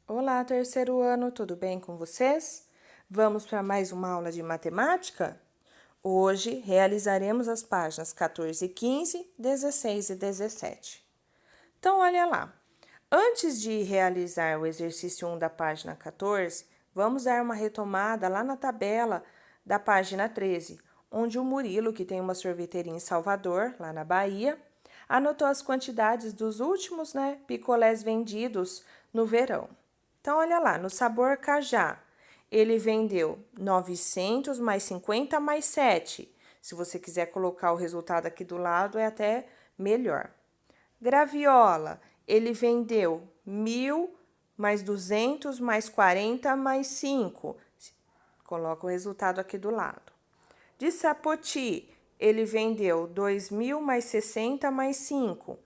Olá, terceiro ano, tudo bem com vocês? Vamos para mais uma aula de matemática? Hoje realizaremos as páginas 14 e 15, 16 e 17. Então, olha lá. Antes de realizar o exercício 1 da página 14, vamos dar uma retomada lá na tabela da página 13, onde o Murilo, que tem uma sorveteria em Salvador, lá na Bahia, anotou as quantidades dos últimos, picolés vendidos no verão. Então, olha lá, no sabor cajá, ele vendeu 900 mais 50 mais 7. Se você quiser colocar o resultado aqui do lado, é até melhor. Graviola, ele vendeu 1.000 mais 200 mais 40 mais 5. Coloca o resultado aqui do lado. De sapoti, ele vendeu 2.000 mais 60 mais 5.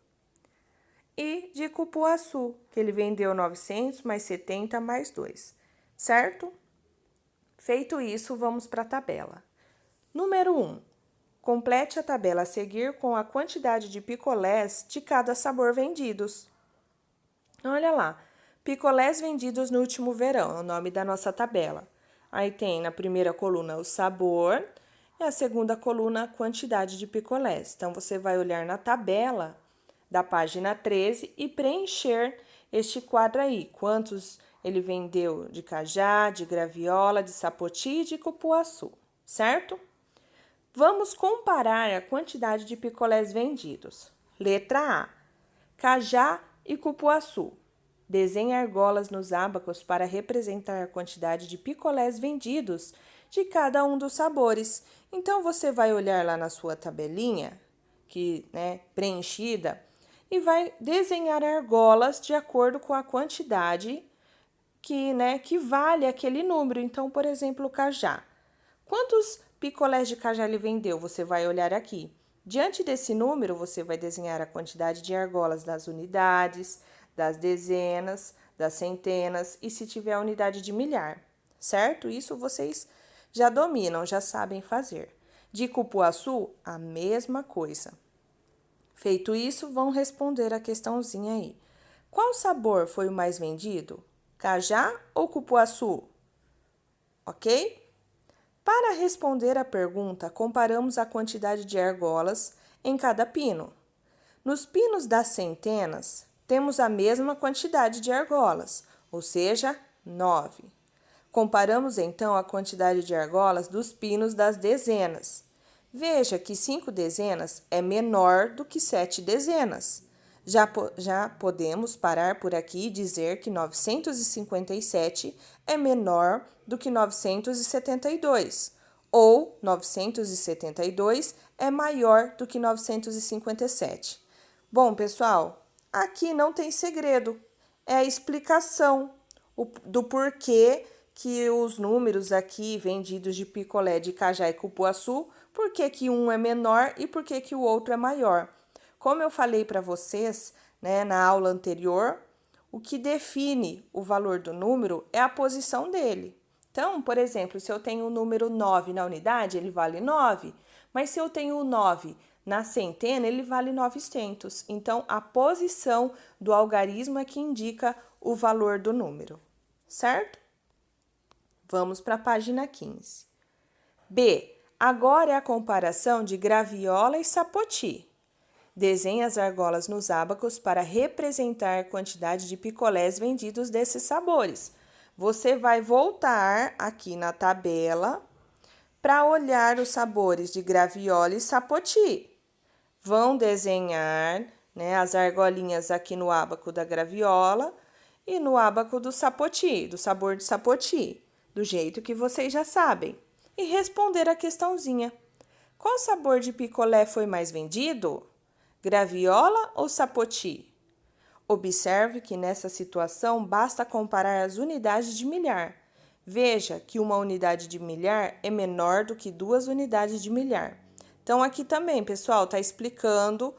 E de cupuaçu, que ele vendeu 900 mais 70 mais 2, certo? Feito isso, vamos para a tabela. Número 1. Complete a tabela a seguir com a quantidade de picolés de cada sabor vendidos. Olha lá, picolés vendidos no último verão, é o nome da nossa tabela. Aí tem na primeira coluna o sabor e a segunda coluna a quantidade de picolés. Então, você vai olhar na tabela da página 13 e preencher este quadro aí. Quantos ele vendeu de cajá, de graviola, de sapoti e de cupuaçu, certo? Vamos comparar a quantidade de picolés vendidos. Letra A. Cajá e cupuaçu. Desenhe argolas nos ábacos para representar a quantidade de picolés vendidos de cada um dos sabores. Então, você vai olhar lá na sua tabelinha, preenchida, e vai desenhar argolas de acordo com a quantidade que vale aquele número. Então, por exemplo, o cajá. Quantos picolés de cajá ele vendeu? Você vai olhar aqui. Diante desse número, você vai desenhar a quantidade de argolas das unidades, das dezenas, das centenas e se tiver a unidade de milhar, certo? Isso vocês já dominam, já sabem fazer. De cupuaçu, a mesma coisa. Feito isso, vão responder a questãozinha aí. Qual sabor foi o mais vendido? Cajá ou cupuaçu? Ok? Para responder à pergunta, comparamos a quantidade de argolas em cada pino. Nos pinos das centenas, temos a mesma quantidade de argolas, ou seja, 9. Comparamos então a quantidade de argolas dos pinos das dezenas. Veja que 5 dezenas é menor do que 7 dezenas. Já podemos parar por aqui e dizer que 957 é menor do que 972, ou 972 é maior do que 957. Bom, pessoal, aqui não tem segredo, é a explicação do porquê que os números aqui vendidos de picolé de cajá e cupuaçu, por que um é menor e por que o outro é maior. Como eu falei para vocês, na aula anterior, o que define o valor do número é a posição dele. Então, por exemplo, se eu tenho o número 9 na unidade, ele vale 9, mas se eu tenho o 9 na centena, ele vale 900. Então, a posição do algarismo é que indica o valor do número, certo? Vamos para a página 15. B. Agora é a comparação de graviola e sapoti. Desenhe as argolas nos ábacos para representar a quantidade de picolés vendidos desses sabores. Você vai voltar aqui na tabela para olhar os sabores de graviola e sapoti. Vão desenhar as argolinhas aqui no ábaco da graviola e no ábaco do sapoti, do sabor de sapoti, do jeito que vocês já sabem. E responder a questãozinha. Qual sabor de picolé foi mais vendido? Graviola ou sapoti? Observe que nessa situação basta comparar as unidades de milhar. Veja que uma unidade de milhar é menor do que 2 unidades de milhar. Então, aqui também, pessoal, está explicando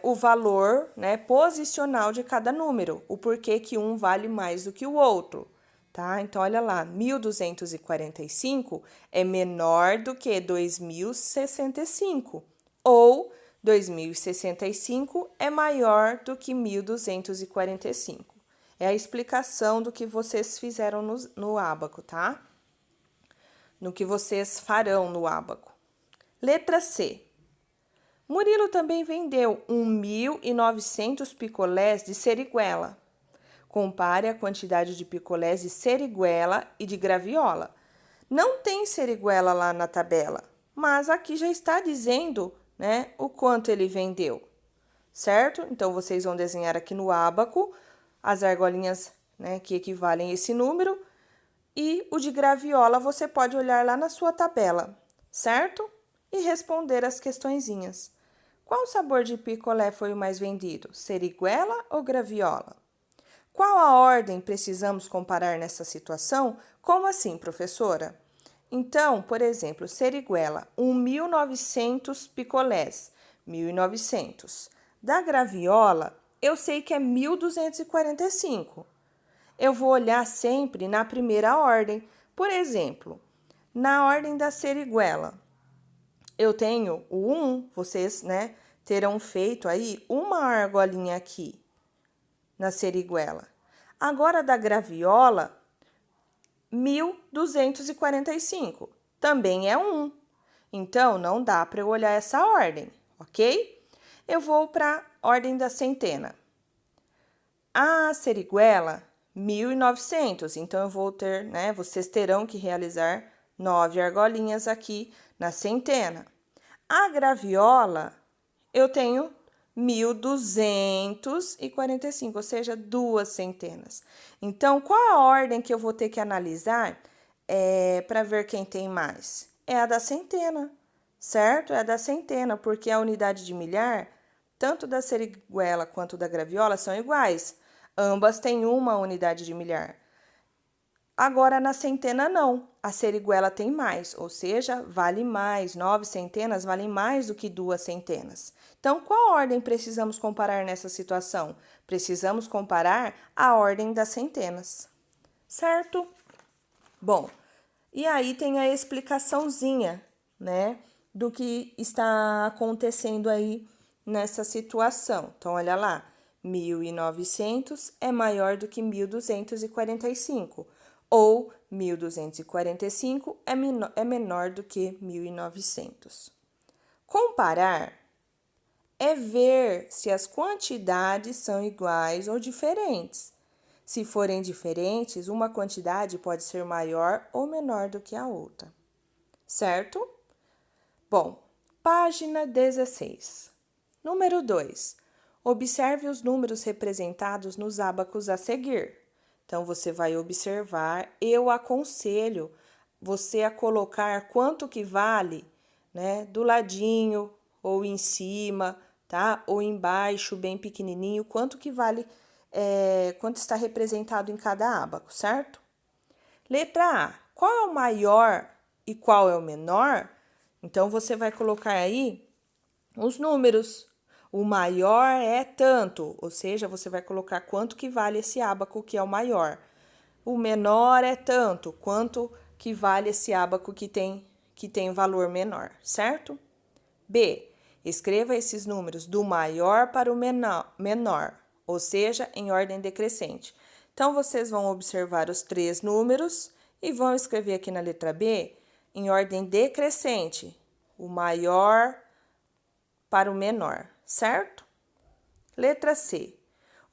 o valor posicional de cada número, o porquê que um vale mais do que o outro. Tá? Então, olha lá, 1.245 é menor do que 2.065, ou 2.065 é maior do que 1.245. É a explicação do que vocês fizeram no ábaco, tá? No que vocês farão no ábaco. Letra C. Murilo também vendeu 1.900 picolés de seriguela. Compare a quantidade de picolés de seriguela e de graviola. Não tem seriguela lá na tabela, mas aqui já está dizendo, né, o quanto ele vendeu, certo? Então, vocês vão desenhar aqui no ábaco as argolinhas, né, que equivalem a esse número, e o de graviola você pode olhar lá na sua tabela, certo? E responder as questõezinhas. Qual sabor de picolé foi o mais vendido? Seriguela ou graviola? Qual a ordem precisamos comparar nessa situação? Como assim, professora? Então, por exemplo, seriguela, 1.900 picolés, 1.900. Da graviola, eu sei que é 1.245. Eu vou olhar sempre na primeira ordem. Por exemplo, na ordem da seriguela, eu tenho o 1, vocês, né, terão feito aí uma argolinha aqui na seriguela. Agora, da graviola, 1.245, também é 1. Então, não dá para eu olhar essa ordem, ok? Eu vou para a ordem da centena. A seriguela, 1.900, então eu vou ter, né, vocês terão que realizar 9 argolinhas aqui na centena. A graviola, eu tenho 1.245, ou seja, 2 centenas. Então, qual a ordem que eu vou ter que analisar para ver quem tem mais? É a da centena, certo? É a da centena, porque a unidade de milhar, tanto da seriguela quanto da graviola, são iguais. Ambas têm uma unidade de milhar. Agora, na centena, não. A seriguela tem mais, ou seja, vale mais. 9 centenas valem mais do que 2 centenas. Então, qual ordem precisamos comparar nessa situação? Precisamos comparar a ordem das centenas, certo? Bom, e aí tem a explicaçãozinha, né, do que está acontecendo aí nessa situação. Então, olha lá, 1.900 é maior do que 1.245, ou 1.245 é menor do que 1.900. Comparar é ver se as quantidades são iguais ou diferentes. Se forem diferentes, uma quantidade pode ser maior ou menor do que a outra, certo? Bom, página 16. Número 2. Observe os números representados nos ábacos a seguir. Então, você vai observar, eu aconselho você a colocar quanto que vale, né, do ladinho ou em cima, tá? Ou embaixo, bem pequenininho, quanto que vale, quanto está representado em cada ábaco, certo? Letra A. Qual é o maior e qual é o menor? Então, você vai colocar aí os números. O maior é tanto, ou seja, você vai colocar quanto que vale esse ábaco que é o maior. O menor é tanto, quanto que vale esse ábaco que tem valor menor, certo? B. Escreva esses números do maior para o menor, ou seja, em ordem decrescente. Então, vocês vão observar os 3 números e vão escrever aqui na letra B em ordem decrescente, o maior para o menor, certo? Letra C.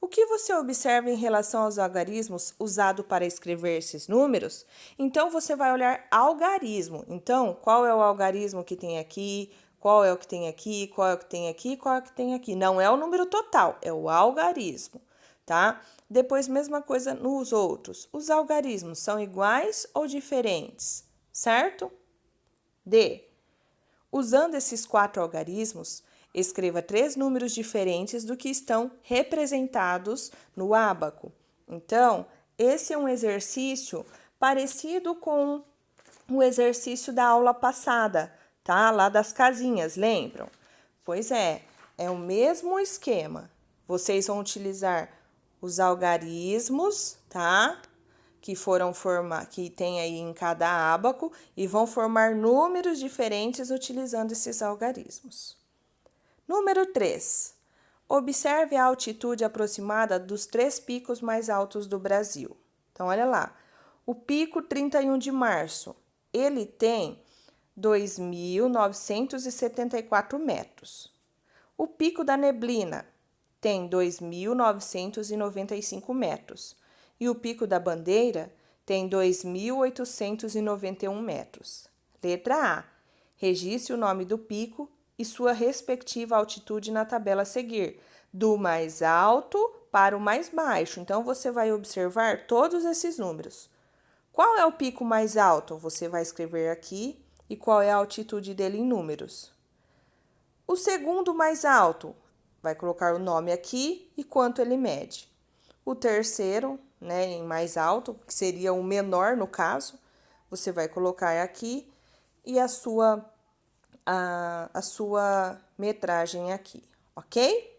O que você observa em relação aos algarismos usados para escrever esses números? Então, você vai olhar algarismo. Então, qual é o algarismo que tem aqui? Qual é o que tem aqui? Qual é o que tem aqui? Qual é o que tem aqui? Não é o número total, é o algarismo, tá? Depois, mesma coisa nos outros. Os algarismos são iguais ou diferentes, certo? D. Usando esses 4 algarismos, escreva 3 números diferentes do que estão representados no ábaco. Então, esse é um exercício parecido com o exercício da aula passada, tá? Lá das casinhas, lembram? Pois é o mesmo esquema. Vocês vão utilizar os algarismos, tá? Que tem aí em cada ábaco e vão formar números diferentes utilizando esses algarismos. Número 3. Observe a altitude aproximada dos 3 picos mais altos do Brasil. Então, olha lá. O pico 31 de março, ele tem 2.974 metros. O pico da neblina tem 2.995 metros. E o pico da bandeira tem 2.891 metros. Letra A. Registre o nome do pico e sua respectiva altitude na tabela a seguir, do mais alto para o mais baixo. Então, você vai observar todos esses números. Qual é o pico mais alto? Você vai escrever aqui. E qual é a altitude dele em números? O segundo mais alto, vai colocar o nome aqui e quanto ele mede. O terceiro, né, em mais alto, que seria o menor no caso, você vai colocar aqui e a sua metragem aqui, ok?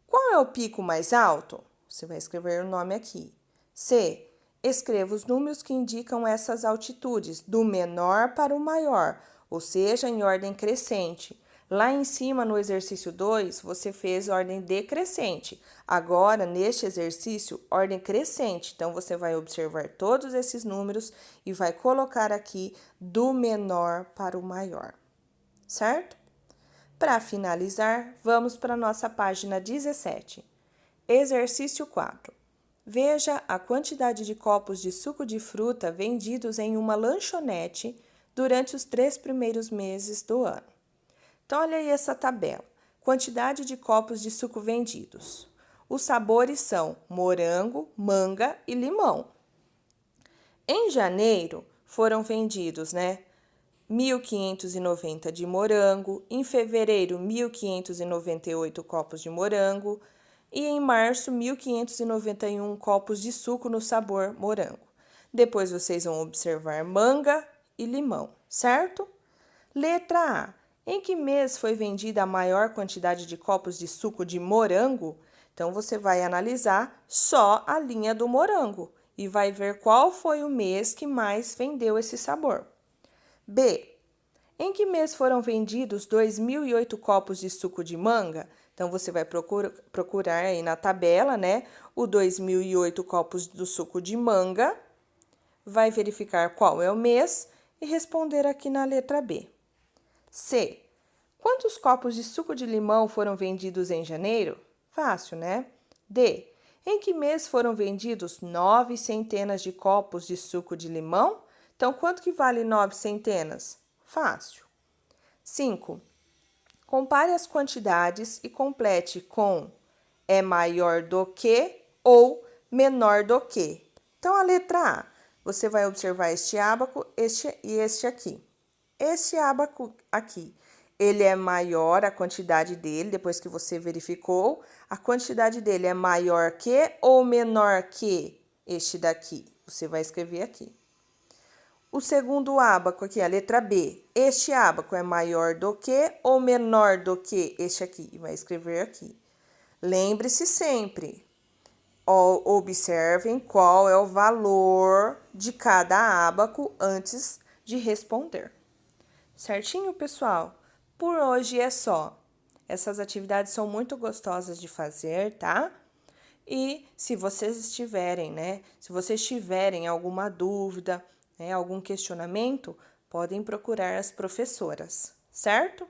Qual é o pico mais alto? Você vai escrever o nome aqui. C. Escreva os números que indicam essas altitudes, do menor para o maior, ou seja, em ordem crescente. Lá em cima, no exercício 2, você fez ordem decrescente. Agora, neste exercício, ordem crescente. Então, você vai observar todos esses números e vai colocar aqui do menor para o maior, certo? Para finalizar, vamos para a nossa página 17. Exercício 4. Veja a quantidade de copos de suco de fruta vendidos em uma lanchonete durante os 3 primeiros meses do ano. Então, olha aí essa tabela. Quantidade de copos de suco vendidos. Os sabores são morango, manga e limão. Em janeiro, foram vendidos, 1.590 de morango. Em fevereiro, 1.598 copos de morango. E em março, 1.591 copos de suco no sabor morango. Depois vocês vão observar manga e limão, certo? Letra A. Em que mês foi vendida a maior quantidade de copos de suco de morango? Então, você vai analisar só a linha do morango e vai ver qual foi o mês que mais vendeu esse sabor. B. Em que mês foram vendidos 2.008 copos de suco de manga? Então, você vai procurar aí na tabela, o 2.008 copos do suco de manga, vai verificar qual é o mês e responder aqui na letra B. C. Quantos copos de suco de limão foram vendidos em janeiro? Fácil, né? D. Em que mês foram vendidos 9 centenas de copos de suco de limão? Então, quanto que vale 9 centenas? Fácil. 5. Compare as quantidades e complete com é maior do que ou menor do que. Então, a letra A, você vai observar este ábaco, este e este aqui. Este ábaco aqui, ele é maior, a quantidade dele, depois que você verificou, a quantidade dele é maior que ou menor que este daqui. Você vai escrever aqui. O segundo ábaco aqui, a letra B, este ábaco é maior do que ou menor do que este aqui? Vai escrever aqui. Lembre-se sempre, observem qual é o valor de cada ábaco antes de responder. Certinho, pessoal? Por hoje é só. Essas atividades são muito gostosas de fazer, tá? E se vocês tiverem alguma dúvida, algum questionamento, podem procurar as professoras, certo?